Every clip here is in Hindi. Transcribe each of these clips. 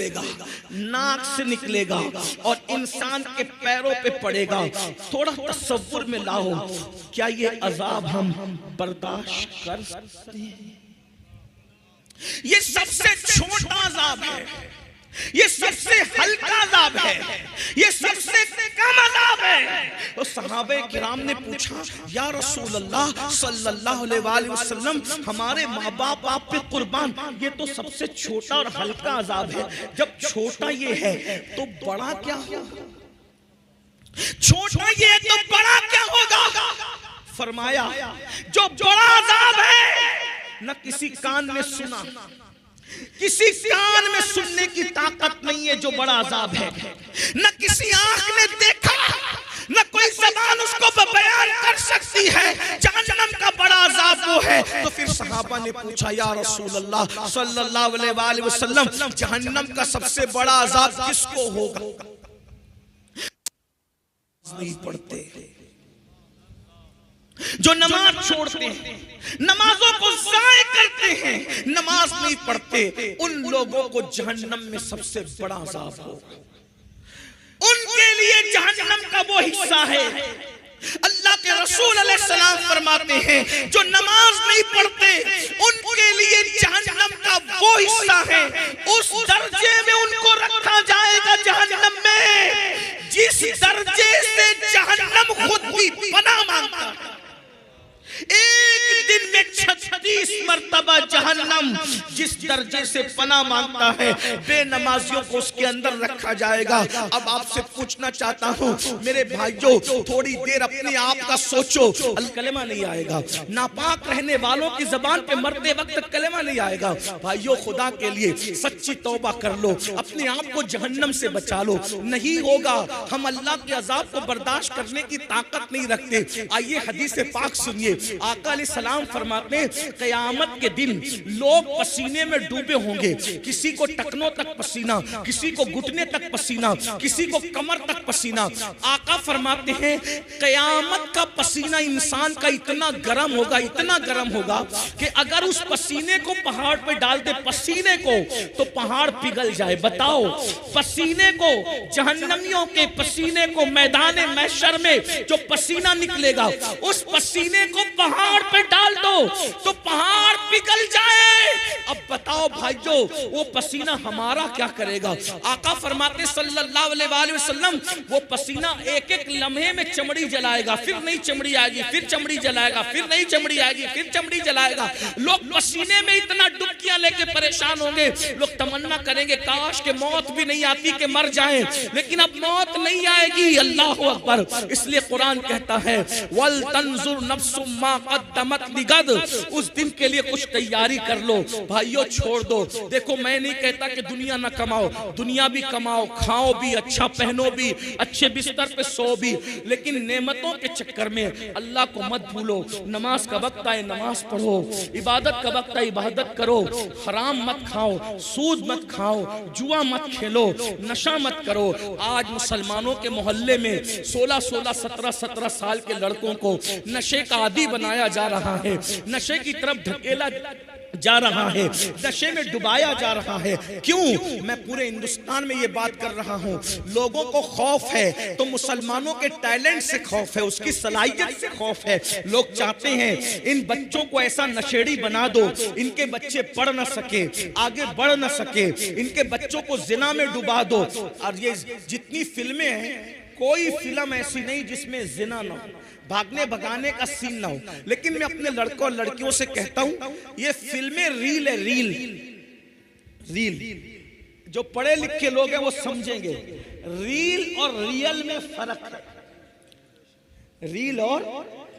निकलेगा, नाक से निकलेगा और इंसान के पैरों पे पड़ेगा। थोड़ा तसव्वुर में लाओ, क्या ये अजाब हम बर्दाश्त कर सकते हैं? ये सबसे छोटा अजाब है, ये सबसे हल्का अजाब है, ये सबसे कम अजाब है। तो सहाबे किराम ने पूछा, या रसूल अल्लाह सल्लल्लाहु अलैहि वसल्लम, हमारे माँ बाप आप पे कुर्बान, ये तो सबसे छोटा और हल्का अजाब है। जब छोटा ये है तो बड़ा क्या होगा? छोटा ये है तो बड़ा क्या होगा? फरमाया, जो बड़ा अजाब है न किसी कान ने सुना, किसी कान में सुनने की ताकत नहीं है जो बड़ा अजाब है, न किसी आंख ने देखा, न कोई ज़बान उसको बयान कर सकती है। जहन्नम का बड़ा अजाब वो है। तो फिर सहाबा ने पूछा, या रसूल अल्लाह सल्लल्लाहु अलैहि वसल्लम, जहन्नम का सबसे बड़ा अजाब किसको होगा? नहीं पढ़ते, जो नमाज छोड़ते हैं, नमाजों को ज़ाय करते हैं, नमाज नहीं पढ़ते, उन लोगों को जहन्नम में सबसे बड़ा अज़ाब होगा। उनके लिए जहन्नम का वो हिस्सा है। अल्लाह के रसूल अलैहिस्सलाम फरमाते हैं, जो नमाज नहीं पढ़ते उनके लिए जहन्नम का वो हिस्सा है, उस दर्जे में उनको रखा जाएगा जहन्नम में जिस दर्जे से जहन्नम खुद भी पनाह मांगता है। एक दिन में 36 मर्तबा जहन्नम जिस दर्जे से पनाह मांगता है, बेनमाजियों को उसके अंदर रखा जाएगा। अब आपसे पूछना चाहता हूँ मेरे भाइयों, थोड़ी देर अपने आप का सोचो। अल कलेमा नहीं आएगा, नापाक रहने वालों की जबान पे मरते वक्त कलेमा नहीं आएगा। भाइयों, खुदा के लिए सच्ची तौबा कर लो, अपने आप को जहन्नम से बचा लो। नहीं होगा, हम अल्लाह के अजाब को बर्दाश्त करने की ताकत नहीं रखते। आइए हदीस पाक सुनिए। आका अलैहिस्सलाम फरमाते हैं, क़यामत के दिन लोग पसीने में डूबे होंगे, किसी को टखनों तक पसीना, किसी को घुटने तक पसीना, किसी को कमर तक पसीना। आका फरमाते हैं, क़यामत का पसीना इंसान का इतना गर्म होगा, इतना गर्म होगा कि अगर उस पसीने को पहाड़ पे डाल दे, पसीने को, तो पहाड़ पिघल जाए। बताओ, पसीने को, जहन्नमियों के पसीने को मैदान महशर में जो पसीना निकलेगा, उस पसीने को पहाड़ पे डाल दो तो पहाड़ पिघल जाए। अब बताओ भाइयों, वो पसीना हमारा क्या करेगा? आका फरमाते सल्लल्लाहु अलैहि वसल्लम, वो पसीना एक एक लम्हे में चमड़ी जलाएगा, फिर नई चमड़ी आएगी, फिर चमड़ी जलाएगा, फिर नई चमड़ी आएगी, फिर चमड़ी जलाएगा। लोग पसीने में इतना डुबकियां लेके परेशान होंगे, लोग तमन्ना करेंगे काश के मौत भी नहीं आती कि मर जाएं, लेकिन अब मौत नहीं आएगी। अल्लाहु अकबर। इसलिए कुरान कहता है, वल तंजुर नफ्सुम मा क़द्दमत लिगद, उस दिन के लिए कुछ तैयारी कर लो। भाइयों, छोड़ दो। देखो, मैं नहीं कहता कि दुनिया ना कमाओ, दुनिया भी कमाओ, खाओ भी, अच्छा पहनो भी, अच्छे बिस्तर पे सो भी, लेकिन नेमतों के चक्कर में अल्लाह को मत भूलो। नमाज का वक्त आए नमाज पढ़ो, इबादत का वक्त आए इबादत करो, हराम मत खाओ, सूद मत खाओ, जुआ मत खेलो, नशा मत करो। आज मुसलमानों के मोहल्ले में 16-16, 17-17 साल के लड़कों को नशे का आदी बनाया जा रहा है, नशे की तरफ ढकेला जा रहा है, नशे में डुबाया जा रहा है। क्यों? मैं पूरे हिंदुस्तान में ये बात कर रहा हूँ। लोगों को खौफ है तो मुसलमानों के टैलेंट से खौफ है, उसकी सलाहियत से खौफ है। लोग चाहते हैं इन बच्चों को ऐसा नशेड़ी बना दो, इनके बच्चे पढ़ न सके, आगे बढ़ न सके, इनके बच्चों को जिना में डुबा दो। और ये जितनी फिल्में हैं, कोई फिल्म ऐसी नहीं जिसमें जिना ना हो, भागने भगाने का सीन ना हो। लेकिन मैं अपने लड़कों और लड़कियों से कहता हूं, ये फिल्में रील है, रील रील। जो पढ़े लिखे लोग हैं वो समझेंगे, रील और रियल में फर्क है। रील और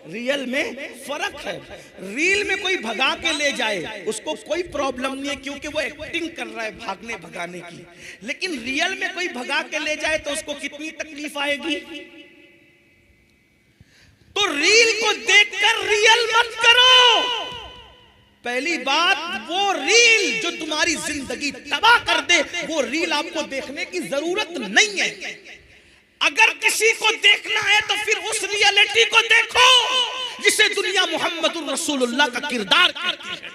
रियल में फर्क है। रील में कोई भगा के ले जाए उसको कोई प्रॉब्लम नहीं है, क्योंकि वो एक्टिंग कर रहा है भागने भगाने की। लेकिन रियल में कोई भगा के ले जाए तो उसको कितनी तकलीफ आएगी। तो रील को देखकर रियल मत करो। पहली बात, वो रील जो तुम्हारी जिंदगी तबाह कर दे, वो रील आपको देखने की जरूरत नहीं है। अगर किसी को देखना है तो फिर उस रियलिटी को देखो जिसे दुनिया मोहम्मदुर रसूलुल्लाह का किरदार करती है।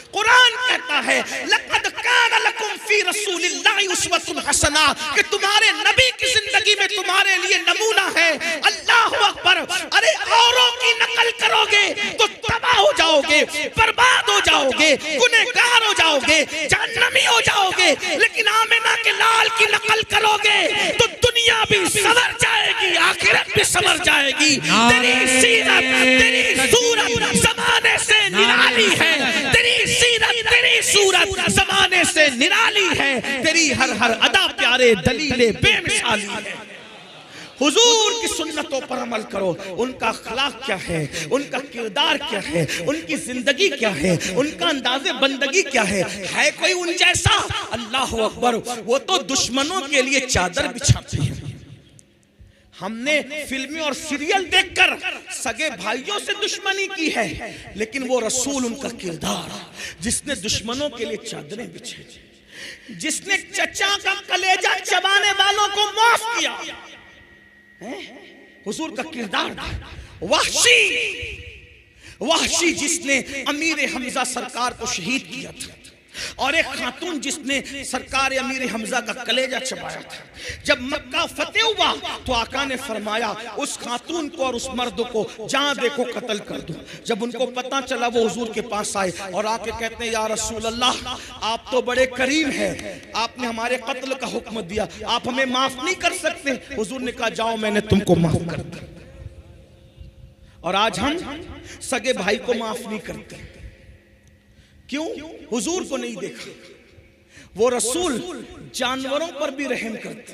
कुरान कहता है, लक़द कान लकुम फी रसूलिल्लाहि उस्वतुन हसना, कि तुम्हारे नबी की जिंदगी में तुम्हारे लिए नमूना है। अल्लाह अकबर। अरे औरों की नकल करोगे तो तबाह हो जाओगे, बर्बाद हो जाओगे, गुनहगार हो जाओगे, जहन्नमी हो जाओगे। लेकिन आमिना के लाल की नकल करोगे तो दुनिया भी संवर जाएगी, आखिरत भी संवर जाएगी। तेरी सीरत, तेरी सूरत ज़माने से निराली है, तेरी सीरत, तेरी सूरत ज़माने से निराली है, तेरी हर हर अदा प्यारे दलीले बेमिसाली है। हुजूर की सुन्नतों पर अमल करो। उनका अखलाक क्या है, उनका किरदार क्या है, उनकी जिंदगी क्या है, उनका अंदाज़े बंदगी क्या है कोई उन जैसा? अल्लाह अकबर। वो तो दुश्मनों के लिए चादर बिछाते हैं। हमने फिल्में और सीरियल देखकर सगे भाइयों से दुश्मनी की है, लेकिन वो रसूल, उनका किरदार, जिसने दुश्मनों के लिए चादरें बिछाई, जिसने चचा का कलेजा चबाने वालों को माफ किया, हुजूर का किरदार। वहशी जिसने अमीर हमजा सरकार को शहीद किया था, और एक खातून जिसने सरकार अमीर हमजा का कलेजा चबाया था। जब मक्का फतेह हुआ तो आका ने फरमाया उस खातून को और उस मर्द को जहां देखो कत्ल कर दो। जब उनको पता चला वो हुजूर के पास आए और आके कहते हैं या रसूल अल्लाह, आप तो बड़े करीम हैं, आपने हमारे कत्ल का हुक्म दिया, आप हमें माफ नहीं कर सकते? हुजूर ने कहा जाओ, मैंने तुमको माफ कर दिया। और आज हम सगे भाई को माफ नहीं करते। क्यों? हुजूर को नहीं देखा। वो रसूल जानवरों पर भी रहम करते।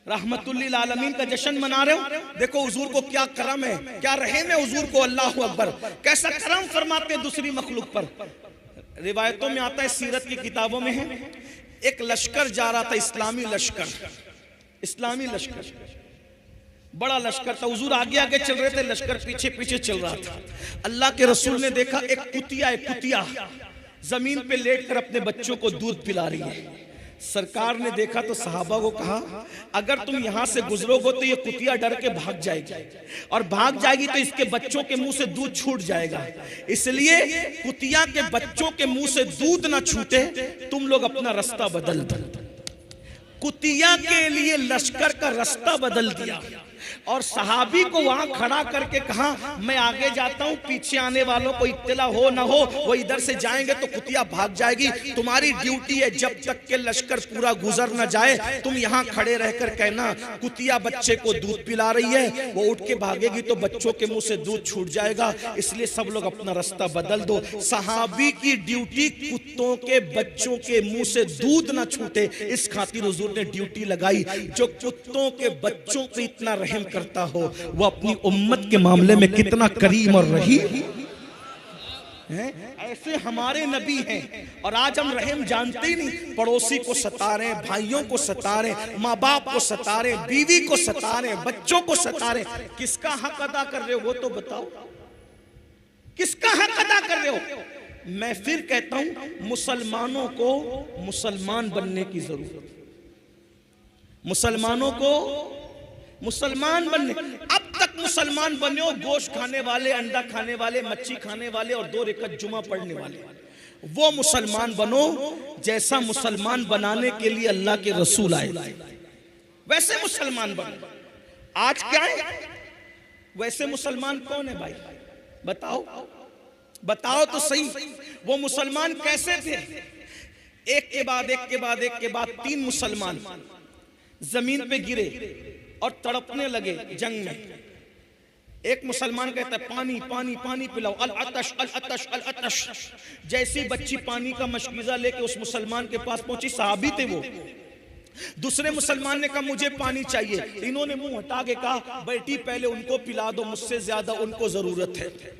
रहमतुल्लिल आलमीन का जश्न मना रहे हो, देखो हुजूर को क्या करम है, क्या रहम है हुजूर को। अल्लाह अकबर। कैसा करम फरमाते हैं दूसरी मखलूक पर। रिवायतों में आता है, सीरत की किताबों में है, एक लश्कर जा रहा था, इस्लामी लश्कर, बड़ा लश्कर था। हुजूर आगे आगे चल रहे थे, लश्कर पीछे पीछे चल रहा था। अल्लाह के रसूल ने देखा एक कुतिया जमीन पे लेटकर अपने बच्चों को दूध पिला रही है। सरकार ने देखा तो सहाबा को कहा, अगर तुम यहां से गुजरोगे तो ये कुतिया डर के भाग जाएगी, और भाग जाएगी तो इसके बच्चों के मुंह से दूध छूट जाएगा। इसलिए कुतिया के बच्चों के मुंह से दूध ना छूटे, तुम लोग अपना रास्ता बदल दो। कुतिया के लिए लश्कर का रास्ता बदल दिया और सहाबी को वहां खड़ा करके कहा, मैं आगे जाता हूं, पीछे आने वालों को इत्तला हो ना हो, वो इधर से जाएंगे तो कुतिया भाग जाएगी। तुम्हारी ड्यूटी है, जब तक के लश्कर पूरा गुजर ना जाए, तुम यहाँ खड़े रहकर कहना कुतिया बच्चे को दूध पिला रही है, वो उठ के भागेगी तो बच्चों के मुंह से दूध छूट जाएगा। इसलिए सब लोग अपना रास्ता बदल दो। सहाबी की ड्यूटी कुत्तों के बच्चों के मुंह से दूध ना छूटे, इस खातिर हुजूर ने ड्यूटी लगाई। जो कुत्तों के बच्चों पे इतना रहम करता हो, वो अपनी उम्मत के मामले में कितना करीम और रहीम है। ऐसे हमारे नबी हैं। और आज हम रहम जानते ही नहीं। पड़ोसी को सता रहे, भाइयों को सता रहे, माँ बाप को सता रहे, बीवी को सता रहे, बच्चों को सता रहे। किसका हक अदा कर रहे हो वो तो बताओ, किसका हक अदा कर रहे हो? मैं फिर कहता हूं, मुसलमानों को मुसलमान बनने की जरूरत है। मुसलमानों को मुसलमान बनने। अब तक मुसलमान बने हो गोश्त खाने वाले, अंडा खाने वाले, मच्छी खाने वाले और 2 रकात जुमा पढ़ने वाले। वो मुसलमान बनो जैसा मुसलमान बनाने के लिए अल्लाह के रसूल आए, वैसे मुसलमान बनो। आज क्या है? वैसे मुसलमान कौन है भाई? बताओ तो सही। वो मुसलमान कैसे थे? एक के बाद 3 मुसलमान जमीन पे गिरे और तड़पने लगे जंग में। एक मुसलमान कहता है पानी पानी पानी पिलाओ, अल अतश अल अतश अल अतश। जैसी बच्ची पानी का मशकीजा लेके उस मुसलमान के पास पहुंची, सहाबी थे वो। दूसरे मुसलमान ने कहा मुझे पानी चाहिए। इन्होंने मुंह हटा के कहा बेटी पहले उनको पिला दो, मुझसे ज्यादा उनको जरूरत है।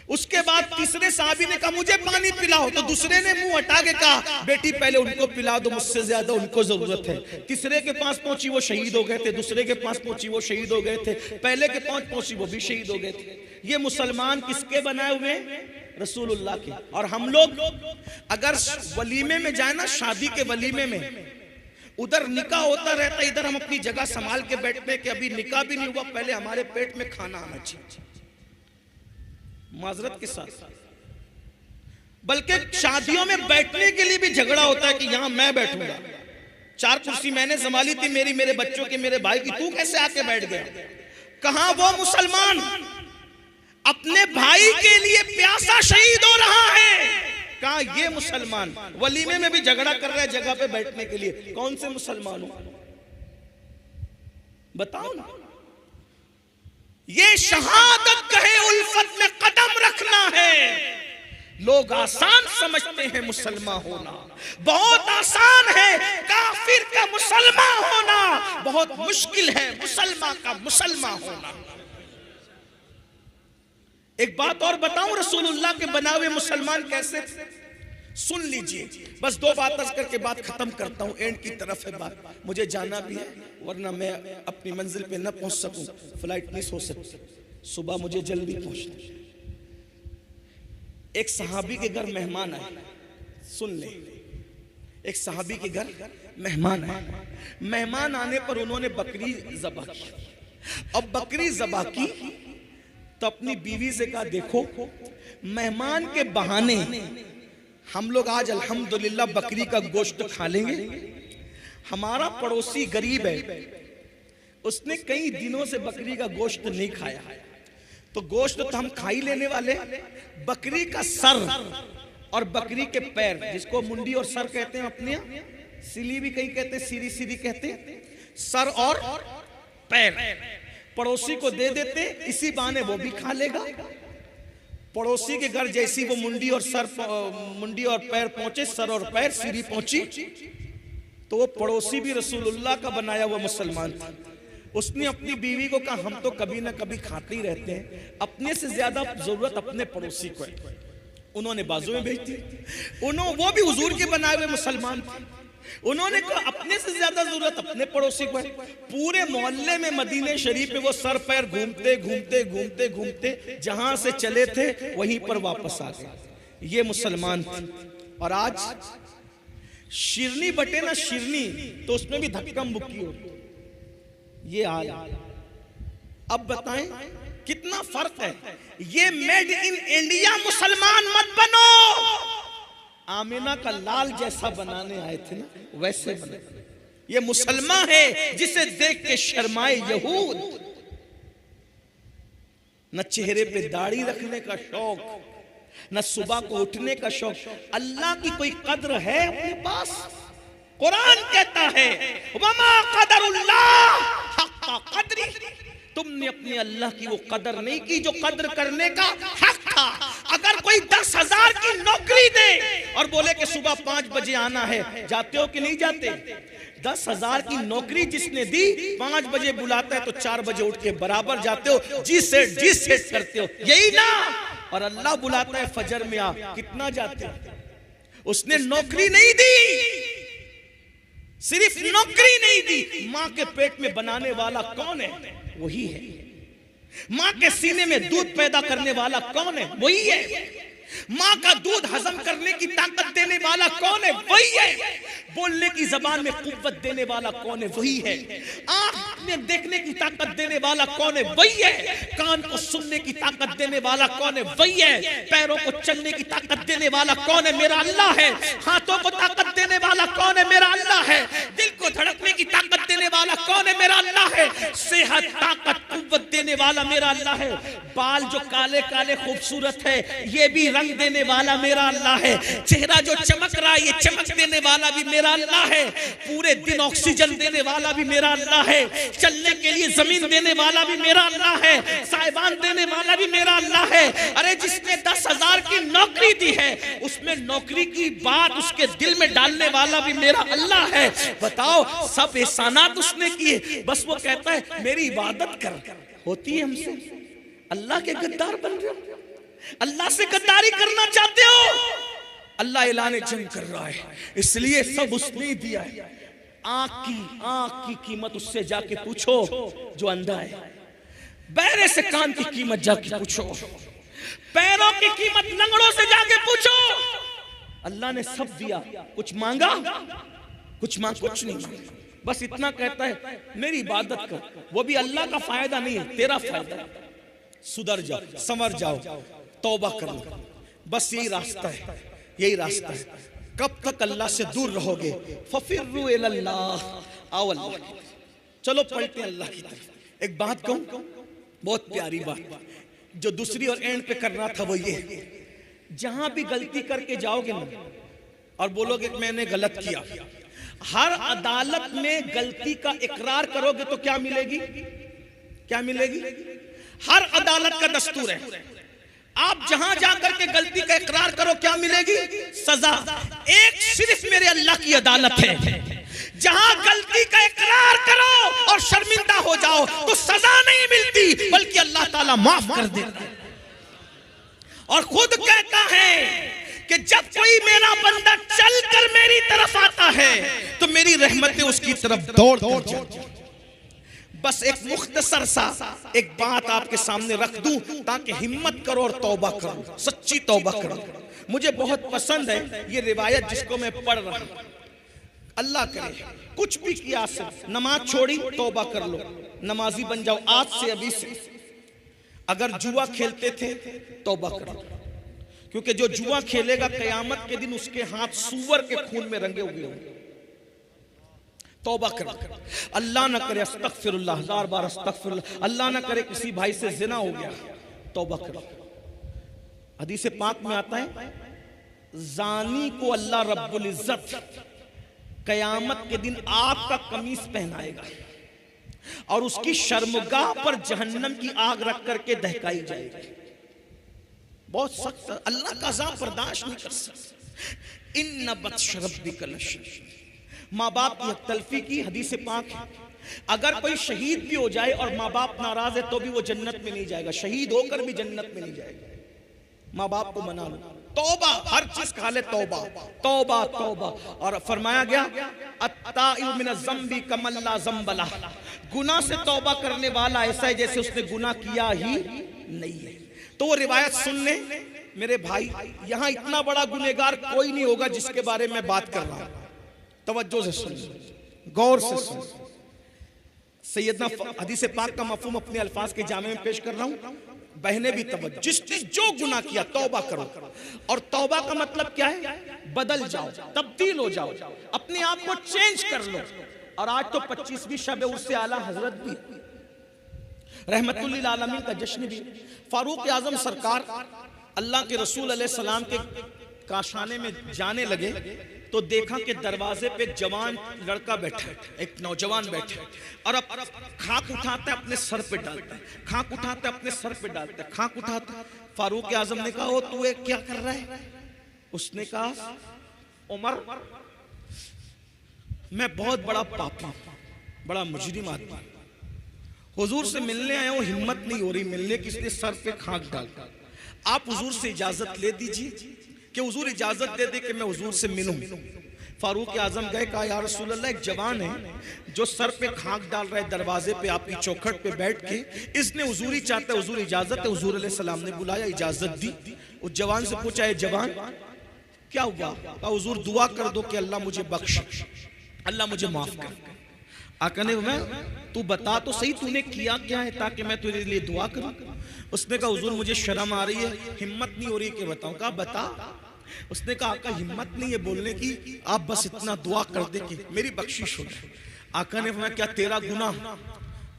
उसके बाद तीसरे साहबी ने कहा मुझे पानी पिलाओ, तो दूसरे ने मुंह हटा के कहा बेटी पहले उनको पिला दो, मुझसे ज्यादा उनको जरूरत है। तीसरे के पास पहुंची वो शहीद हो गए थे, दूसरे के पास पहुंची वो शहीद हो गए थे, पहले के पास पहुंची वो भी शहीद हो गए थे। ये मुसलमान किसके बनाए हुए? रसूलुल्लाह के। और हम लोग अगर वलीमे में जाए ना, शादी के वलीमे में, उधर निकाह होता रहता, इधर हम अपनी जगह संभाल के बैठते कि अभी निकाह भी नहीं हुआ, पहले हमारे पेट में खाना आना चाहिए। माजरत के साथ बल्कि शादियों में बैठने के लिए भी झगड़ा होता है कि यहां मैं बैठूंगा, 4 कुर्सी मैंने संभाली थी, मेरे बच्चों की, मेरे भाई की, तू कैसे आके बैठ गया? कहां वो मुसलमान अपने भाई के लिए प्यासा शहीद हो रहा है? कहा ये मुसलमान वलीमे में भी झगड़ा कर रहा है जगह पे बैठने के लिए? कौन से मुसलमान हो बताओ ना। ये शहादत कहे उल्फत में कदम रखना है। लोग आसान समझते हैं मुसलमान होना, बहुत आसान है काफिर का मुसलमान होना, बहुत मुश्किल है मुसलमान का मुसलमान होना। एक बात और बताऊं, रसूलुल्लाह के बनाए हुए मुसलमान कैसे थे? सुन लीजिए, बस 2 बात करके बात खत्म करता हूं, एंड की तरफ है बात, मुझे जाना भी है वरना मैं अपनी मंजिल पे न पहुंच सकूं, फ्लाइट मिस हो सकती, सुबह मुझे जल्दी पहुंचना है। एक सहाबी के घर मेहमान आए, सुन ले, एक सहाबी के घर मेहमान आए। मेहमान आने पर उन्होंने बकरी ज़बह की। अब बकरी ज़बह की तो अपनी बीवी से कहा, देखो मेहमान के बहाने हम लोग आज अल्हम्दुलिल्लाह बकरी का गोश्त खा लेंगे। हमारा पड़ोसी गरीब है, उसने कई दिनों से बकरी का गोश्त नहीं खाया, तो गोश्त तो हम खा ही लेने वाले। बकरी का सर और बकरी के पैर, जिसको मुंडी और सर कहते हैं अपने यहाँ, सिली भी कहीं कहते हैं, सीरी सीरी कहते हैं, सर और पैर पड़ोसी को दे देते, इसी बहाने वो भी खा लेगा। पड़ोसी के घर जैसी वो मुंडी और पैर पहुंचे, सर और पैर सीरी पहुंची, तो वो पड़ोसी भी रसूलुल्लाह का बनाया हुआ मुसलमान था। उसने अपनी बीवी को कहा, हम तो कभी ना कभी खाते ही रहते हैं, अपने से ज्यादा जरूरत अपने पड़ोसी को है। उन्होंने बाजू में भेज दी। वो भी हुजूर के बनाए हुए मुसलमान थे। उन्होंने कहा अपने से ज्यादा जरूरत अपने पड़ोसी को है। पूरे मोहल्ले में मदीने शरीफ में वो सर पैर घूमते घूमते घूमते घूमते जहां से चले थे वहीं पर वापस आ गए। ये मुसलमान थे। और आज शिरनी बटे ना शिरनी, तो उसमें भी धक्का मुक्की होती। ये हाल। अब बताएं कितना फर्क है। ये मेड इन इंडिया मुसलमान मत बनो। आमिना का लाल जैसा बनाने आए थे ना, वैसे बने। ये मुसलमान है जिसे देख के शर्माए यहूद। न चेहरे पे दाढ़ी रखने का शौक, न सुबह को उठने का शौक। अल्लाह की कोई कद्र है अपने पास? कुरान कहता है वमा कदरुल्लाह हक्का कद्री। तुमने अपने अल्लाह की वो कदर नहीं की जो कदर करने का हक था। अगर कोई 10,000 की नौकरी दे और बोले कि सुबह 5 बजे आना है, जाते हो कि नहीं जाते? 10,000 की नौकरी जिसने दी, 5 बजे बुलाता है तो 4 बजे उठ के बराबर जाते हो, जी सेट करते हो, यही ना? और अल्लाह बुलाता है फजर में आ, कितना जाते हो? उसने नौकरी नहीं दी, सिर्फ नौकरी नहीं दी, मां के पेट में बनाने वाला कौन है? वही है। मां के सीने में दूध पैदा करने वाला कौन है? वही है। मां का दूध हजम करने की ताकत देने वाला कौन है? वही है। बोलने की जबान में कुव्वत देने वाला कौन है? वही है। आंख में देखने की ताकत देने वाला कौन है? वही है। कान को सुनने की ताकत देने वाला कौन है? वही है। पैरों को चलने की ताकत देने वाला कौन है? मेरा अल्लाह है। हाथों को ताकत देने वाला कौन है? मेरा अल्लाह है। दिल को धड़कने की ताकत देने वाला कौन है? मेरा अल्लाह है। सेहत, ताकत, कुव्वत देने वाला मेरा अल्लाह है। बाल जो काले काले खूबसूरत है, ये भी रंग देने वाला मेरा अल्लाह है। चेहरा जो चमक रहा है, ये चमक देने वाला भी मेरा अल्लाह है। पूरे दिन ऑक्सीजन देने वाला भी मेरा अल्लाह है। चलने के लिए जमीन देने वाला भी मेरा अल्लाह है। साइबान देने वाला भी मेरा अल्लाह है। अरे जिसने 10,000 की नौकरी दी है, उसमें नौकरी की बात उसके दिल में डालने वाला भी मेरा अल्लाह है। बताओ, सब एहसानात उसने किए, बस वो कहता है मेरी इबादत कर। होती है हमसे? अल्लाह के गद्दार बन रहे हो, अल्लाह से गद्दारी करना चाहते हो। अल्लाह ऐलान जंग कर रहा है, इसलिए सब उसने दिया है। आंख की कीमत उससे जाके पूछो जो अंधा है। बहरे से कान की कीमत जाके पूछो। पैरों की कीमत लंगड़ों से जाके पूछो। अल्लाह ने सब दिया। कुछ मांगा? कुछ नहीं मांगा। बस इतना कहता है मेरी इबादत कर। वो भी अल्लाह का फायदा नहीं है, तेरा फायदा। सुधर जाओ, संवर जाओ, तौबा कर लो, बस यही रास्ता है। यही रास्ता है। कब तक अल्लाह से दूर रहोगे? फफिर्रु इलल्लाह, आओ अल्लाह की तरफ। चलो पलटे अल्लाह की तरफ। एक बात कहूं, बहुत प्यारी बात, जो दूसरी और एंड पे करना था वो ये, जहां भी गलती करके जाओगे ना और बोलोगे कि मैंने गलत किया, हर अदालत में गलती का इकरार करोगे तो क्या मिलेगी? क्या मिलेगी? हर अदालत का दस्तूर है, आप जहां जाकर के गलती का इकरार करो क्या मिलेगी? सजा। एक सिर्फ मेरे अल्लाह की अदालत है, जहां गलती का इकरार करो और शर्मिंदा हो जाओ तो सजा नहीं मिलती, बल्कि अल्लाह ताला माफ कर देता है। और खुद कहता है कि जब कोई मेरा बंदा चलकर मेरी तरफ आता है तो मेरी रहमतें उसकी तरफ दौड़ दौड़ जाती हैं। बस एक मुख्तसर सा एक बात आपके सामने रख दूं ताकि हिम्मत करो और तौबा करो, सच्ची तौबा करो। मुझे बहुत पसंद है ये रिवायत जिसको मैं पढ़ रहा हूं। अल्लाह करे कुछ भी किया, सिर्फ नमाज छोड़ी तौबा कर लो, नमाजी बन जाओ आज से, अभी से। अगर जुआ खेलते थे तौबा करो, क्योंकि जो जुआ खेलेगा कयामत के दिन उसके हाथ सूअर के खून में रंगे हुए होंगे। तौबा करो, अल्लाह ना करे, अस्तगफिरुल्लाह, 1000 बार अस्तगफिरुल्लाह, अल्लाह ना करे किसी भाई से जिना हो गया, तौबा करो। हदीस पाक में आता है जानी को अल्लाह रब्बुल इज्जत कयामत के दिन आग का कमीज पहनाएगा और उसकी शर्मगाह पर जहन्नम की आग रख करके दहकाई जाएगी। बहुत सख्त, अल्लाह का अज़ाब बर्दाश्त नहीं कर सकता। इन्ना बत्श रब्बिका लशदीद। माँ बाप की तलफी की हदीस पाक है, अगर कोई शहीद भी हो जाए और माँ बाप नाराज है तो भी वो जन्नत में नहीं जाएगा, शहीद होकर भी जन्नत में नहीं जाएगा। माँ बाप को मना लो, तौबा, हर चीज खा ले, तौबा तौबा तौबा। और फरमाया गया अत्ताइबु मिनज़्ज़म्बि कमल्ला ज़म्बला, गुनाह से तौबा करने वाला ऐसा है जैसे उसने गुनाह किया ही नहीं है। तो वो रिवायत सुन ले मेरे भाई, यहां इतना बड़ा गुनहगार कोई नहीं होगा जिसके बारे में बात कर रहा हूं। तवज्जो से सुन, गौर से सुन। सैयदना हदीस पाक का मफहूम अपने अल्फाज के जामे में पेश कर रहा हूं। बहने भी तवज्जो, जिसने जो गुनाह किया तौबा करो। और तौबा का मतलब क्या है? बदल जाओ, तब्दील हो जाओ, अपने आप को चेंज कर लो। और आज तो 25वीं शब उससे आला हजरत भी, रहमतुल लिल आलमीन का जश्न भी। फारूक आजम सरकार अल्लाह के रसूल अलैहि सलाम के काशाने में जाने लगे तो देखा कि दरवाजे पे एक जवान लड़का बैठा है, एक नौजवान बैठा है, और अब खाक उठाता है अपने सर पे डालता है, खाक उठाता है अपने सर पे डालता है, खाक उठाता। फारूक आजम ने कहा, ओ तू क्या कर रहा है? उसने कहा, उमर मैं बहुत बड़ा पापी, बड़ा मुजरिम आदमी, हुजूर से मिलने आया हूं, हिम्मत नहीं हो रही मिलने की, इसलिए सर पे खाक डालता। आप हुजूर से इजाजत ले दीजिए कि हुजूर इजाजत दे दे कि मैं हुजूर से मिलूं। फारूक आजम गए, कहा या रसूल अल्लाह, एक जवान है जो सर पे खाक डाल रहा है दरवाजे पे आपकी चौखट पे बैठ के, इसने हुजूरी चाहता है, हुजूर इजाजत है। हुजूर अलैहि सलाम ने बुलाया, इजाजत दी। उस जवान से पूछा, है जवान क्या हुआ? कहा हुजूर दुआ कर दो कि अल्लाह मुझे बख्श, अल्लाह मुझे माफ कर। आका ने मैं, तू बता तो सही तूने किया क्या है ताकि मैं तेरे लिए दुआ करूं। उसने कहा हुजूर मुझे शर्म आ रही है, हिम्मत नहीं हो रही कि बताऊं। कहा बता। उसने कहा आका हिम्मत नहीं है बोलने की, आप बस इतना दुआ कर दे कि मेरी बख्शिश हो जाए। आका ने कहा क्या तेरा गुनाह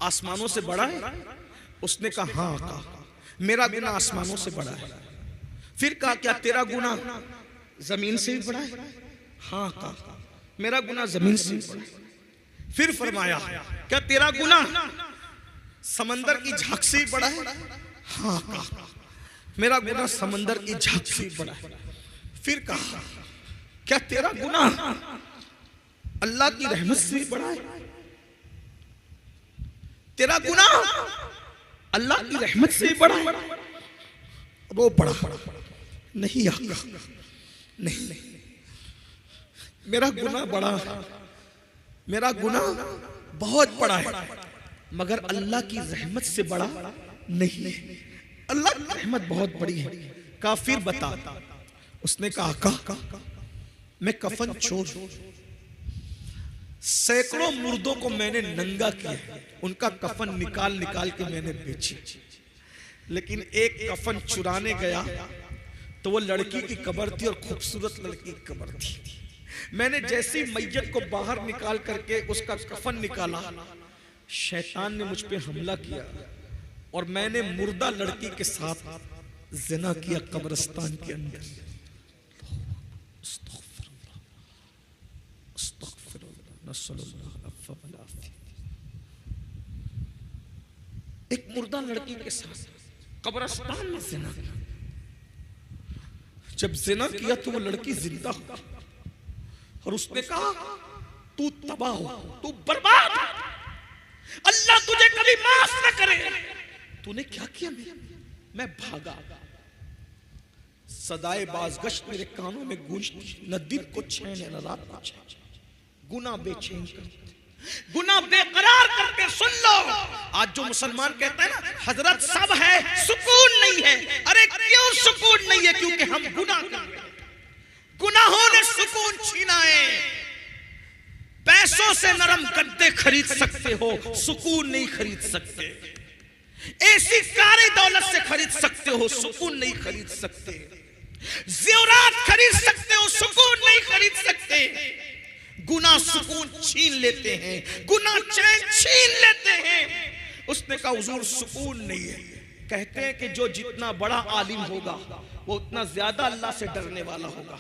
आसमानों से बड़ा है? उसने कहा हाँ आका, मेरा गुनाह आसमानों से बड़ा है। फिर कहा क्या तेरा गुनाह जमीन से भी बड़ा है? हाँ आका, मेरा गुनाह जमीन से भी बड़ा है। फिर फरमाया क्या तेरा गुनाह समंदर की झांक से भी बड़ा है? हाँ आका, मेरा गुनाह समंदर की झांक से भी बड़ा है। फिर कहा क्या तेरा गुनाह अल्लाह की रहमत से भी बड़ा है? तेरा गुनाह अल्लाह की रहमत से भी बड़ा है? वो बड़ा नहीं आका, नहीं, मेरा गुनाह बड़ा है, मेरा गुनाह बहुत बड़ा है, मगर अल्लाह की रहमत से बड़ा नहीं। अल्लाह की रहमत बहुत बड़ी है। कहा फिर बता। उसने कहा आका मैं कफन छोड़, सैकड़ों मुर्दों को मैंने नंगा किया, उनका कफन निकाल निकाल के मैंने बेचे, लेकिन एक कफन चुराने गया तो वो लड़की की कब्र थी और खूबसूरत लड़की की कब्र थी। मैंने जैसी मैयत को बाहर निकाल करके उसका कफन निकाला, शैतान ने मुझ पे हमला किया और मैंने मुर्दा लड़की के साथ जिना किया कब्रिस्तान के अंदर। एक मुर्दा लड़की के साथ कब्रिस्तान में जिना किया। जब जिना किया तो वो लड़की जिंदा हुई और उसने कहा तू तबाह हो, तू बर्बाद हो, अल्लाह तुझे कभी माफ न करे। तूने क्या किया? मैं भागा। सदाए बाज़गश्त मेरे कानों में गूंजती, न दिन को चैन है न रात को चैन। गुनाह बेचैन करते, गुनाह बेकरार करते। सुन लो, आज जो मुसलमान कहता है ना हजरत सब है सुकून नहीं है, अरे क्यों सुकून नहीं है? क्योंकि हम गुनाह कर रहे हैं। गुनाहों ने सुकून छीना है। पैसों से नरम गद्दे खरीद सकते हो, सुकून नहीं खरीद सकते। ऐसी सारी दौलत से खरीद सकते हो, सुकून नहीं खरीद सकते। ज़ेवरात खरीद सकते हो, सुकून नहीं खरीद सकते। गुनाह सुकून छीन लेते हैं, गुनाह चैन छीन लेते हैं। उसने कहा हुजूर सुकून नहीं है। कहते हैं कि जो जितना बड़ा आलिम होगा वो उतना ज्यादा अल्लाह से डरने वाला होगा।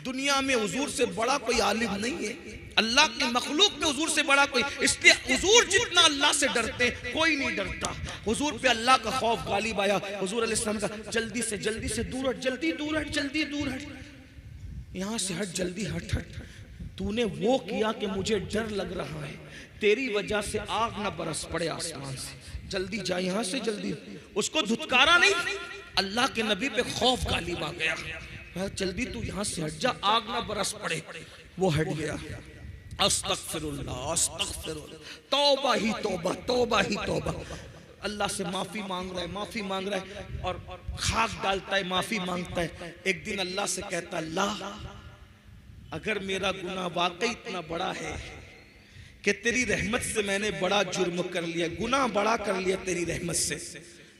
दुनिया में हुजूर से बड़ा कोई आलिम नहीं है, अल्लाह की मखलूक में हुजूर से बड़ा कोई, इसलिए हुजूर जितना अल्लाह से डरते कोई नहीं डरता। हुजूर पे अल्लाह का खौफ गालिब आया। हुजूर अलैहिस्सलाम का जल्दी से दूर हट, जल्दी दूर हट, जल्दी दूर हट, यहाँ से हट, जल्दी हट हट। तूने वो किया कि मुझे डर लग रहा है, तेरी वजह से आग ना बरस पड़े आसमान से, जल्दी जा यहाँ से जल्दी। उसको धुतकारा नहीं, अल्लाह के नबी पे खौफ गालिब आ गया। जल्दी तू यहाँ से हट जा, आग ना बरस पड़े। वो हट गया। अस्तगफिरुल्लाह अस्तगफिरुल्लाह, तौबा ही तौबा, तौबा ही तौबा। अल्लाह से माफी मांग रहा है, माफी मांग रहा है और खाक डालता है, माफी मांगता है। एक दिन अल्लाह से कहता है अल्लाह अगर मेरा गुनाह वाकई इतना बड़ा है कि तेरी रहमत से मैंने बड़ा जुर्म कर लिया, गुनाह बड़ा कर लिया तेरी रहमत से,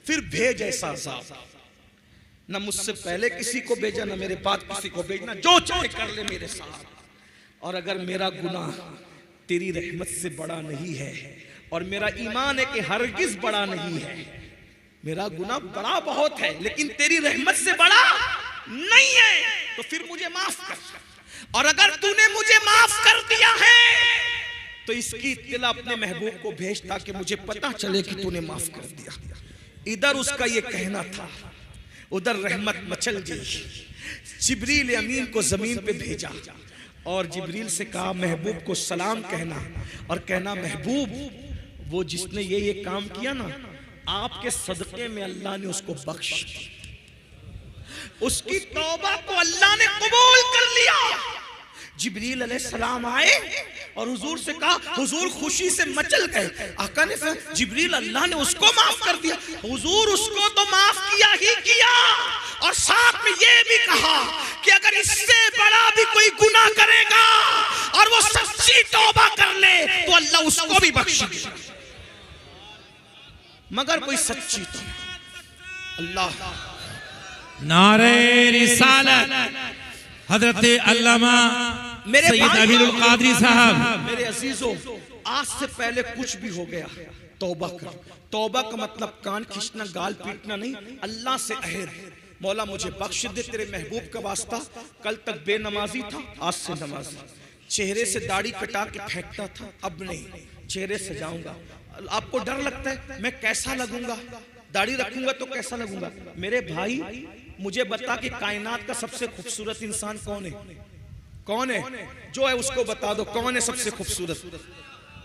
फिर भेज ऐसा अज़ाब। न मुझसे पहले किसी को भेजा, न मेरे बाद किसी को भेजना, जो चाहे कर ले मेरे साथ। और अगर मेरा गुनाह तेरी रहमत से बड़ा नहीं है और मेरा ईमान है कि हरगिज बड़ा नहीं है, मेरा गुनाह बड़ा बहुत है लेकिन तेरी रहमत से बड़ा नहीं है, तो फिर मुझे माफ कर। और अगर तूने मुझे माफ कर दिया है तो इसकी इत्तला अपने महबूब को भेज ताकि मुझे पता चले कि तूने माफ कर दिया। इधर उसका ये कहना था, उधर रहमत मचल गई। जिब्रील अमीन को जमीन पे भेजा और जिब्रील से कहा महबूब को सलाम कहना और कहना महबूब वो जिसने ये काम किया ना, आपके सदक़े में अल्लाह ने उसको बख्श, उसकी तौबा को अल्लाह ने कबूल कर लिया। जिब्रील अलैहिस्सलाम आए और हुजूर से कहा, हुजूर खुशी से मचल गए। आका ने कहा जिब्रील अल्लाह ने उसको माफ कर दिया। हुजूर उसको तो माफ किया ही किया और साथ में ये भी कहा कि अगर इससे बड़ा भी कोई गुनाह करेगा और वो सच्ची तौबा कर ले तो अल्लाह उसको भी बख्शेगा, मगर कोई सच्ची तौबा। अल्लाह नारे रिसालत हजरत अल्लामा सैयद अमीरुल कादरी साहब। मेरे अजीजों, आज से पहले कुछ भी हो गया तौबा कर। तौबा का मतलब कान खींचना, गाल पीटना नहीं। अल्लाह से अहद, मौला मुझे बख्श दे तेरे महबूब का वास्ता। कल तक बेनमाजी था, आज से नमाजी। चेहरे से दाढ़ी कटा के फेंकता था, अब नहीं, चेहरे से जाऊंगा। आपको डर लगता है मैं कैसा लगूंगा, दाढ़ी रखूंगा तो कैसा लगूंगा? मेरे भाई मुझे बता कि कायनात का सबसे खूबसूरत इंसान कौन है? कौन है? जो है उसको बता दो, कौन है सबसे खूबसूरत?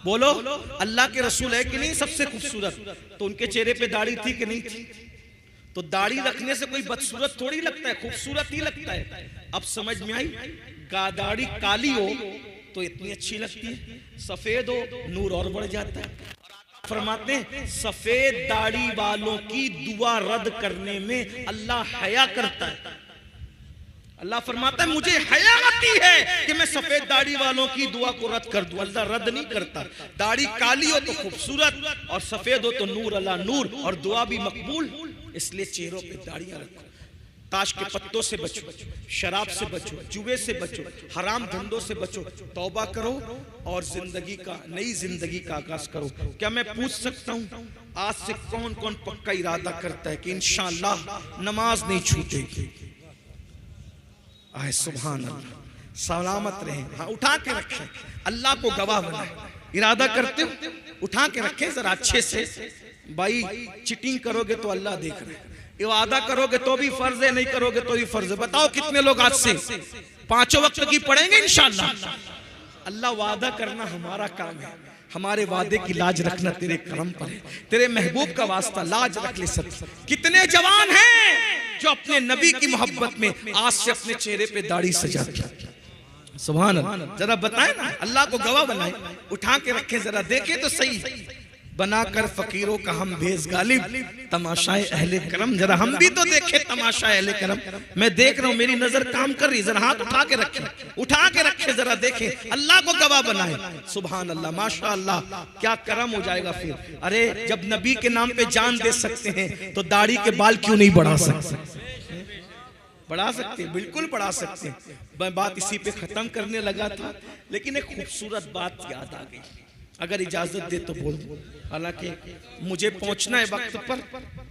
बोलो। अल्लाह के रसूल है कि नहीं सबसे खूबसूरत? तो उनके चेहरे पे दाढ़ी थी कि नहीं थी? तो दाढ़ी रखने से कोई बदसूरत थोड़ी लगता है, खूबसूरत ही लगता है। अब समझ में आई? दाढ़ी काली हो तो इतनी अच्छी लगती है, सफेद हो नूर और बढ़ जाता है। फरमाते हैं सफेद दाढ़ी वालों की दुआ रद्द करने में अल्लाह हया करता है। अल्लाह फरमाता है मुझे हया आती है कि मैं सफेद दाढ़ी वालों की दुआ को रद्द कर दूं। अल्लाह रद्द नहीं करता। दाढ़ी काली हो तो खूबसूरत और सफेद हो तो नूर अल्लाह नूर, और दुआ भी मकबूल। इसलिए चेहरों पे दाढ़ियां रखो। ताश के पत्तों से बचो, शराब से बचो, जुए से बचो, हराम धंधों से बचो, तौबा करो और जिंदगी का नई जिंदगी का आगाज करो। क्या मैं पूछ सकता हूं आज से कौन कौन पक्का इरादा करता है कि इंशाअल्लाह नमाज नहीं छूटेगी? आए सुभान अल्लाह, सलामत रहे। हाँ, उठा के रखें, अल्लाह को गवाह बनाए। इरादा करते हो उठा के रखें जरा अच्छे से। भाई चिटिंग करोगे तो अल्लाह देख रहे हैं, इबादा करोगे तो भी फर्ज है, नहीं करोगे तो भी फर्ज है। बताओ कितने लोग आज से 5 वक्त की पढ़ेंगे इंशाअल्लाह? अल्लाह वादा करना हमारा काम है, हमारे वादे की लाज रखना तेरे करम पर है। तेरे महबूब का वास्ता लाज रख ले। सब कितने जवान हैं जो अपने नबी की मोहब्बत में आज से अपने चेहरे पे दाढ़ी सजाते हैं? सुभान अल्लाह। जरा बताए ना, अल्लाह को गवाह बनाए, उठा के रखें, जरा देखें तो सही। बनाकर फकीरों का हम भेज गालिब, तमाशाए अहले करम। जरा हम भी तो देखें तमाशाए अहले करम। मैं देख रहा हूं, मेरी नजर काम कर रही। जरा हाथ उठा के रखें, उठा के रखें, जरा देखें, अल्लाह को गवाह बनाए। सुभान अल्लाह, माशा अल्लाह, क्या करम हो जाएगा फिर। अरे जब नबी के नाम पे जान दे सकते हैं तो दाढ़ी के बाल क्यों नहीं बढ़ा सकते? बढ़ा सकते, बिल्कुल बढ़ा सकते। मैं बात इसी पे खत्म करने लगा था, लेकिन एक खूबसूरत बात याद आ गई, अगर इजाजत दे तो बोल दो। हालांकि मुझे पहुंचना है वक्त पर,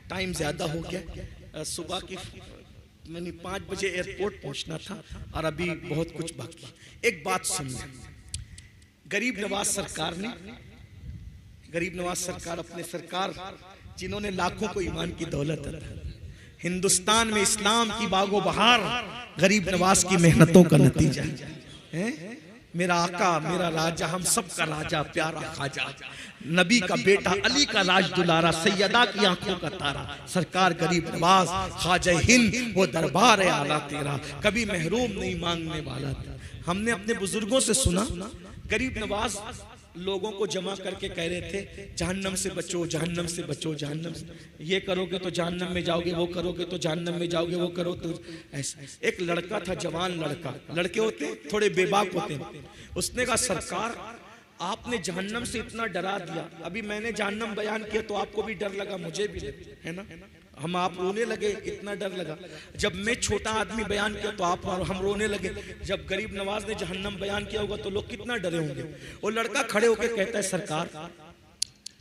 टाइम ज्यादा हो गया। सुबह की मैंने 5 बजे एयरपोर्ट पहुंचना था और अभी बहुत कुछ बाकी। एक बात सुनिए, गरीब नवाज सरकार ने, गरीब नवाज सरकार अपने सरकार जिन्होंने लाखों को ईमान की दौलत अता, हिंदुस्तान में इस्लाम की बागो बहार गरीब नवाज की मेहनतों का नतीजा है। मेरा आका, मेरा राजा, हम सब का राजा, प्यारा खाजा, नबी का बेटा, अली का राज दुलारा, सैयदा की आंखों का तारा, सरकार गरीब नवाज खाजा हिंद, वो दरबार है आला तेरा, कभी महरूम नहीं मांगने वाला। हमने अपने बुजुर्गों से सुना, गरीब नवाज लोगों को जमा करके कह रहे थे जहन्नम से बचो, जहन्नम से बचो, जहन्नम से, ये करोगे तो जहन्नम में जाओगे, वो करोगे तो जहन्नम में जाओगे, वो करो तो ऐसा। एक लड़का था, जवान लड़का, लड़के होते थोड़े बेबाक होते हैं, उसने कहा सरकार आपने जहन्नम से इतना डरा दिया, अभी मैंने जहन्नम बयान किया तो आपको भी डर लगा, मुझे भी है ना, हम आप रोने लगे, इतना डर लगा। जब मैं छोटा आदमी बयान किया तो आप और हम रोने लगे। जब गरीब नवाज ने जहन्नम बयान किया होगा तो लोग कितना डरे होंगे। वो लड़का खड़े होकर कहता है सरकार,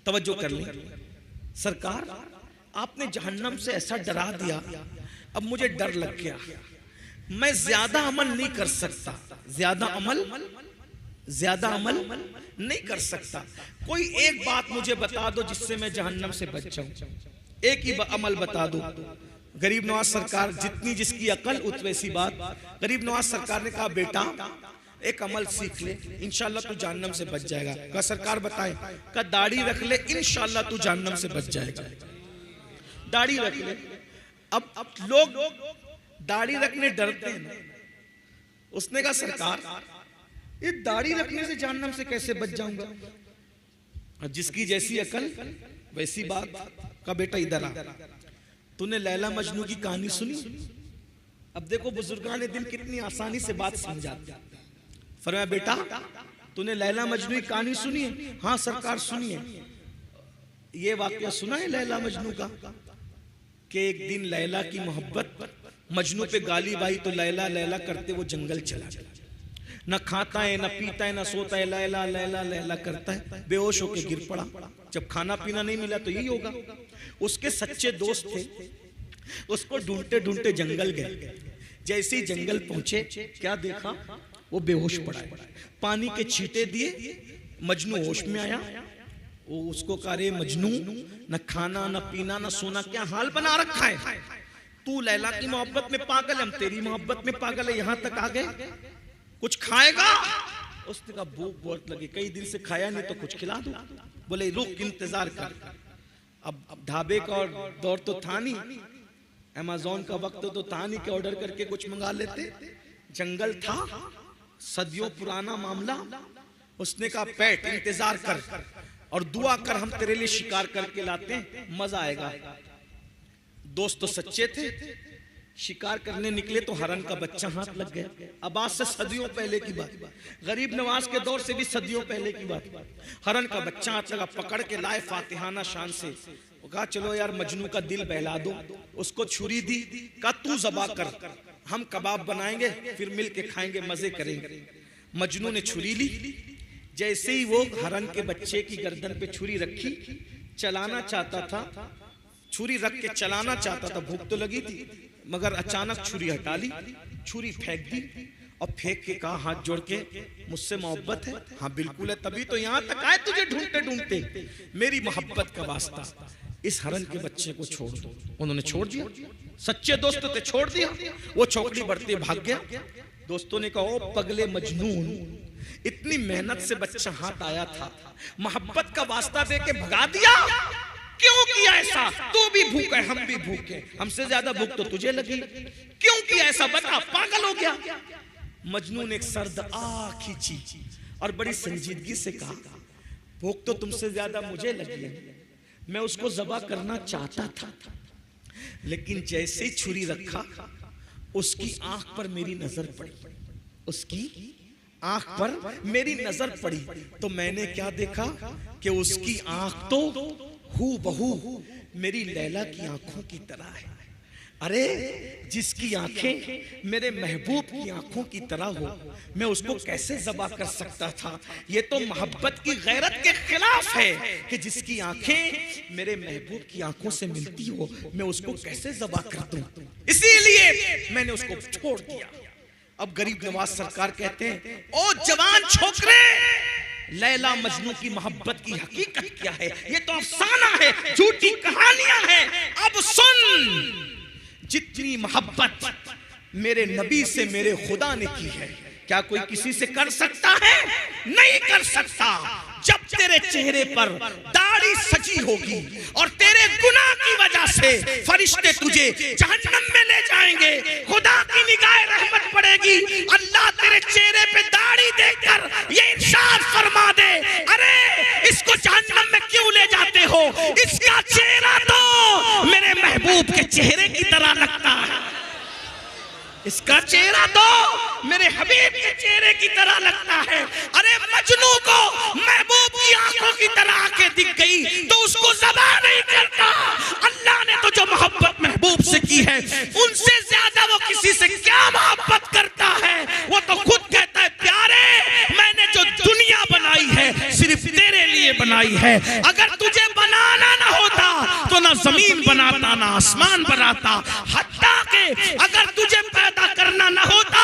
तवज्जो कर लें, सरकार आपने जहन्नम से ऐसा डरा दिया, अब मुझे डर लग गया, मैं ज्यादा अमल नहीं कर सकता, ज्यादा अमल नहीं कर सकता। कोई एक बात मुझे बता दो जिससे मैं जहन्नम से बच जाऊं, एक ही अमल बता दो। गरीब नवाज सरकार, जितनी जिसकी अकल उत वैसी बात। गरीब नवाज सरकार ने कहा बेटा एक अमल सीख ले, इंशाल्लाह तू जहन्नम से बच जाएगा। कहा सरकार बताएं? कहा दाढ़ी रख ले, इंशाल्लाह तू जहन्नम से बच जाएगा। दाढ़ी रख ले। अब लोग दाढ़ी रखने डरते हैं। उसने कहा सरकार ये दाढ़ी रखने से जहन्नम से कैसे बच जाऊंगा? जिसकी जैसी अकल वैसी बात। का बेटा इधर आ, तूने लैला मजनू की कहानी सुनी? अब देखो बुजुर्गान दिन कितनी आसानी से बात समझाते। फरमाया बेटा तूने लैला मजनू की कहानी सुनी है? हाँ सरकार सुनी है। ये वाकया सुना है लैला मजनू का कि एक दिन लैला की मोहब्बत मजनू पे गालिब आई तो लैला लैला करते वो जंगल चला गया। न खाता है, न पीता है, न सोता है, लैला लैला लैला करता है, बेहोश होकर गिर पड़ा। जब खाना पीना नहीं मिला तो यही होगा। उसके सच्चे दोस्त थे, उसको ढूंढते ढूंढते जंगल गए। जैसे ही जंगल पहुंचे क्या देखा? वो बेहोश पड़ा है। पानी के छींटे दिए, मजनू होश में आया। वो उसको कह रहे मजनू न खाना न पीना न सोना, क्या हाल बना रखा है? तू लैला की मोहब्बत में पागल, हम तेरी मोहब्बत में पागल है, यहां तक आ गए, कुछ खाएगा? उसने कहा भूख बहुत लगी, कई दिन से खाया नहीं तो कुछ खिला दो। बोले रुक इंतजार कर। अब ढाबे का और दौर तो था नहीं, अमेज़न का वक्त तो था नहीं कि ऑर्डर करके कुछ मंगा लेते। जंगल था, सदियों पुराना मामला। उसने कहा पैट इंतजार कर और दुआ कर, हम तेरे लिए शिकार करके लाते हैं, मजा आएगा। दोस्त तो सच्चे थे। शिकार करने निकले तो हरन का बच्चा हाथ लग गया। अब आज से सदियों पहले की बात, गरीब नवाज के दौर से भी सदियों पहले की बात। हरन का बच्चा हाथ लगा, पकड़ के लाए फातिहाना शान से। वो कहा चलो यार मजनू का दिल बहला दो। उसको छुरी दी, कहा तू ज़बा कर, हम कबाब बनाएंगे फिर मिल के खाएंगे, मजे करेंगे। मजनू ने छुरी ली, जैसे ही वो हरन के बच्चे की गर्दन पे छुरी रखी, चलाना चाहता था, छुरी रख के चलाना चाहता था, भूख तो लगी थी, मगर अचानक छुरी हटा ली, छुरी फेंक दी और फेंक के कहा हाथ जोड़ के मुझसे मोहब्बत है? हाँ बिल्कुल है, तभी तो यहाँ तक आए तुझे ढूंढते ढूंढते, मेरी मोहब्बत का वास्ता इस हरन के बच्चे को छोड़ दो। उन्होंने छोड़ दिया, सच्चे दोस्त थे, छोड़ दिया। वो चौकड़ी बढ़ते भाग गया। दोस्तों ने कहा ओ पगले मजनून, इतनी मेहनत से बच्चा हाथ आया था, मोहब्बत का वास्ता दे के भगा दिया, क्यों किया ऐसा? तू भी भूख है, हम भी भूख है, हमसे ज्यादा भूख तो तुझे लगी, क्यों किया ऐसा बता, पागल हो गया? मजनू ने एक सर्द आह खींची और बड़ी संजीदगी से कहा भूख तो तुमसे ज्यादा मुझे लगी है, मैं उसको ज़बा करना चाहता था, लेकिन जैसे ही छुरी रखा उसकी आंख पर मेरी नजर पड़ी, उसकी आंख पर मेरी नजर पड़ी तो मैंने क्या देखा कि उसकी आंख तो हूबहू मेरी लैला की आंखों की तरह है। अरे जिसकी आंखें मेरे महबूब की आंखों की तरह हो, मैं उसको कैसे ज़बा कर सकता था? ये तो मोहब्बत की गैरत के खिलाफ है कि जिसकी आंखें मेरे महबूब की आंखों से मिलती हो, मैं उसको कैसे ज़बा कर दूं? इसीलिए मैंने उसको छोड़ दिया। अब गरीब नवाज सरकार कहते हैं ओ जवान छोकरे, लैला मजनू की मोहब्बत की हकीकत क्या है? ये तो अफसाना है, झूठी कहानियां हैं। अब सुन, जितनी मोहब्बत मेरे नबी से मेरे खुदा ने की है, क्या कोई किसी से कर सकता है? नहीं कर सकता। जब तेरे चेहरे पर दाढ़ी सजी होगी और तेरे गुनाह की वजह से फरिश्ते तुझे जहन्नम में ले जाएंगे, खुदा की निगाह रहमत पड़ेगी, अल्लाह तेरे चेहरे पे दाढ़ी देखकर ये इरशाद फरमा दे, अरे इसको जहन्नम में क्यों ले जाते हो? इसका चेहरा तो मेरे महबूब के चेहरे की तरह लगता है, इसका चेहरा तो मेरे हबीब के चेहरे की तरह लगता है। अरे मजनू को महबूब की आंखों की तरह आंखें दिख गई तो उसको ज़बा नहीं करता। अल्लाह ने तो जो मोहब्बत महबूब से की है, उनसे ज्यादा वो किसी से क्या मोहब्बत करता है? वो तो खुद कहता है प्यारे, मैंने जो दुनिया बनाई है सिर्फ तेरे लिए बनाई है, अगर तुझे बनाना ना होता तो ना जमीन बनाता ना आसमान बनाता, हत्ता के अगर तुझे पैदा करना ना होता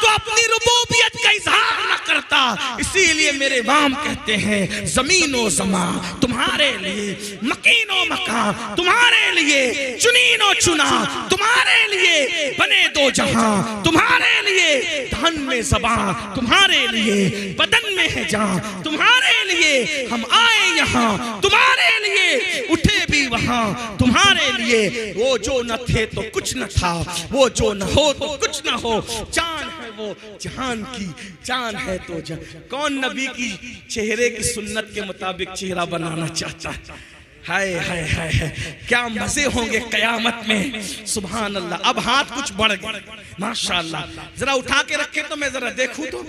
तो अपनी रुबूबियत का इजहार न करता। इसीलिए मेरे इमाम कहते हैं जमीनो जमा तुम्हारे लिए, मकीनो मका तुम्हारे लिए, चुनीनो चुना तुम्हारे लिए, बने दो जहां तुम्हारे लिए, धन में ज़बान तुम्हारे लिए, बदन में है जान तुम्हारे लिए, हम आए यहाँ तुम्हारे लिए, उठे भी वहां तुम्हारे लिए, वो जो न थे तो कुछ न था, वो जो न हो तो कुछ न हो, जान है वो जहान की जान है तो जान। कौन नबी की चेहरे की सुन्नत के मुताबिक चेहरा बनाना चाहता है? हाय हाय हाय हाय, क्या मजे होंगे कयामत में। सुभान अल्लाह। अब हाथ कुछ बढ़ गए माशाअल्लाह, जरा उठा के रखे तो मैं जरा देखूं तो।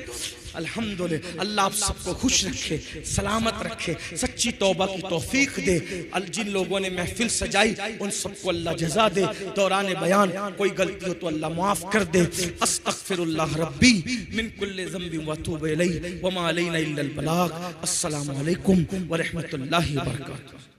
अल्हम्दुलिल्लाह, अल्लाह आप सबको खुश रखे, सलामत रखे, सच्ची तौबा की तौफीक दे। जिन लोगों ने महफिल सजाई उन सबको अल्लाह जज़ा दे। दौरान बयान कोई गलती हो तो अल्लाह माफ कर दे। अस्तगफिरुल्लाह रब्बी मिन कुल्लि ज़ंबिन व अतूबु इलैहि व मा अलैना इल्लल बलाग। अस्सलामु अलैकुम व रहमतुल्लाहि व बरकातुहू।